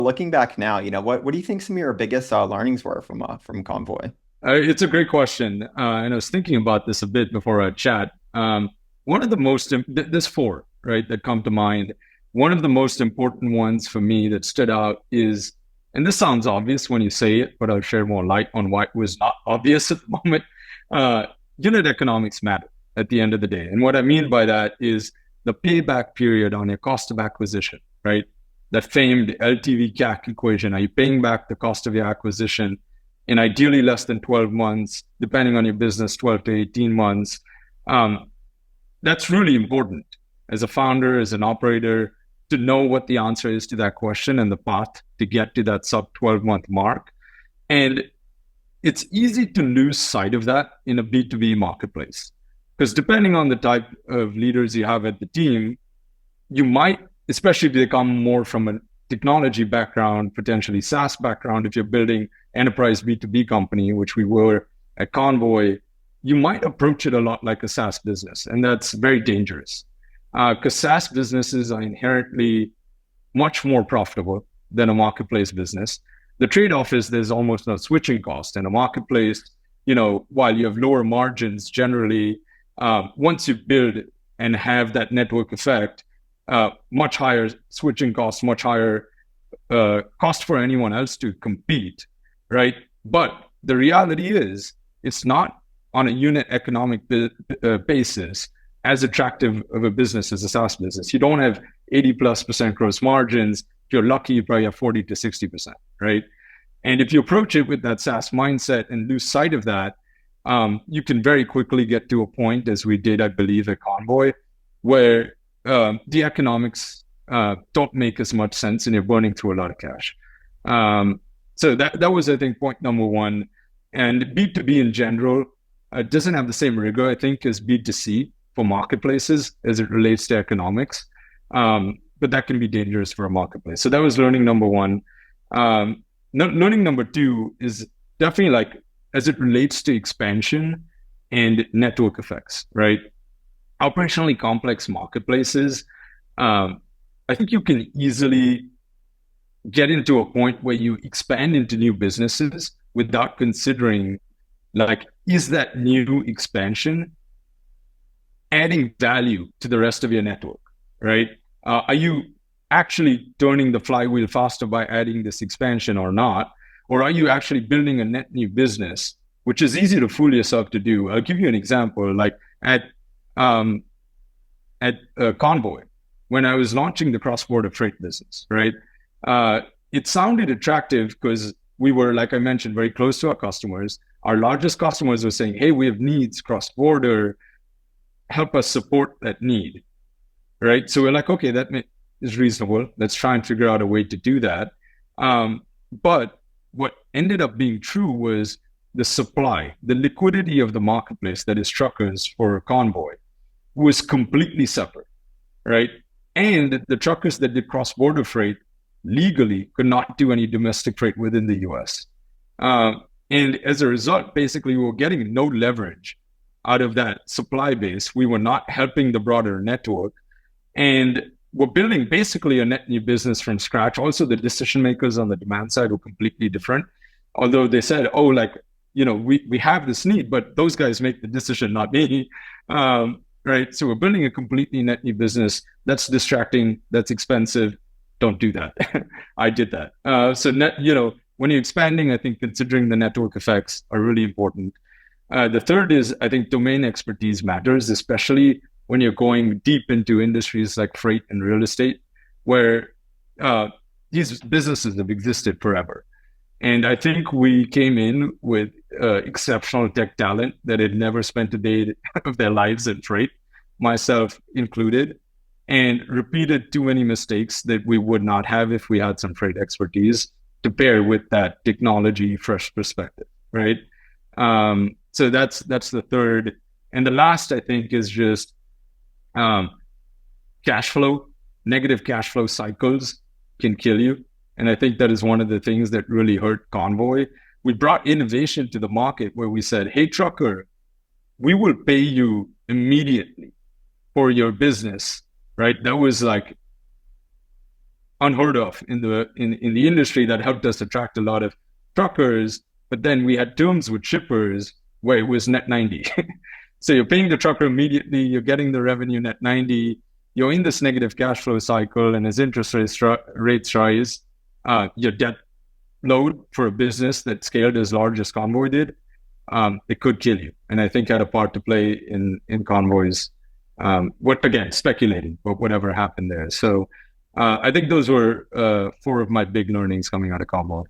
Looking back now, what do you think some of your biggest learnings were from Convoy? It's a great question. And I was thinking about this a bit before our chat. One of the there's four, right, that come to mind. One of the most important ones for me that stood out is, and this sounds obvious when you say it, but I'll share more light on why it was not obvious at the moment. Uh, Unit economics matter at the end of the day. And what I mean by that is the payback period on your cost of acquisition, right? That famed LTV CAC equation. Are you paying back the cost of your acquisition in ideally less than 12 months, depending on your business, 12 to 18 months? Um, that's really important as a founder, as an operator, to know what the answer is to that question and the path to get to that sub 12-month mark. And it's easy to lose sight of that in a B2B marketplace. Because depending on the type of leaders you have at the team, you might, especially if they come more from a technology background, potentially SaaS background, if you're building enterprise B2B company, which we were at Convoy, you might approach it a lot like a SaaS business. And that's very dangerous because SaaS businesses are inherently much more profitable than a marketplace business. The trade-off is there's almost no switching cost. In a marketplace, while you have lower margins generally, once you build and have that network effect, much higher switching costs, much higher cost for anyone else to compete, right? But the reality is it's not on a unit economic basis as attractive of a business as a SaaS business. You don't have 80+% gross margins. If you're lucky, you probably have 40 to 60%, right? And if you approach it with that SaaS mindset and lose sight of that, you can very quickly get to a point, as we did, I believe, at Convoy, where the economics don't make as much sense and you're burning through a lot of cash. So that was, I think, point number one. And B2B in general doesn't have the same rigor, I think, as B2C for marketplaces as it relates to economics. But that can be dangerous for a marketplace. So that was learning number one. Learning number two is definitely like as it relates to expansion and network effects, right? Operationally complex marketplaces, I think you can easily get into a point where you expand into new businesses without considering, like, is that new expansion adding value to the rest of your network, right? Are you actually turning the flywheel faster by adding this expansion or not? Or are you actually building a net new business, which is easy to fool yourself to do? I'll give you an example. Like at Convoy, when I was launching the cross-border freight business, right? It sounded attractive because we were, like I mentioned, very close to our customers. Our largest customers were saying, hey, we have needs cross-border, help us support that need, right? So we're like, okay, that is reasonable. Let's try and figure out a way to do that. But what ended up being true was the supply, the liquidity of the marketplace, that is truckers for Convoy, was completely separate, right? And the truckers that did cross-border freight legally could not do any domestic freight within the US. And as a result, basically, we were getting no leverage out of that supply base. We were not helping the broader network. And we're building basically a net new business from scratch. Also, the decision makers on the demand side were completely different. Although they said, oh, like, we have this need, but those guys make the decision, not me. Right. So we're building a completely net new business. That's distracting. That's expensive. Don't do that. I did that. When you're expanding, I think considering the network effects are really important. The third is, I think domain expertise matters, especially when you're going deep into industries like freight and real estate, where these businesses have existed forever. And I think we came in with exceptional tech talent that had never spent a day of their lives in freight, myself included, and repeated too many mistakes that we would not have if we had some freight expertise to pair with that technology fresh perspective, right? So that's the third. And the last, I think, is just cash flow. Negative cash flow cycles can kill you. And I think that is one of the things that really hurt Convoy. We brought innovation to the market where we said, hey, trucker, we will pay you immediately for your business, right? That was like unheard of in the industry that helped us attract a lot of truckers. But then we had terms with shippers where it was net 90. So you're paying the trucker immediately, you're getting the revenue net 90, you're in this negative cash flow cycle, and as interest rates rise, your debt load for a business that scaled as large as Convoy did, it could kill you. And I think had a part to play in Convoy's, what again, speculating, but whatever happened there. So I think those were four of my big learnings coming out of Convoy.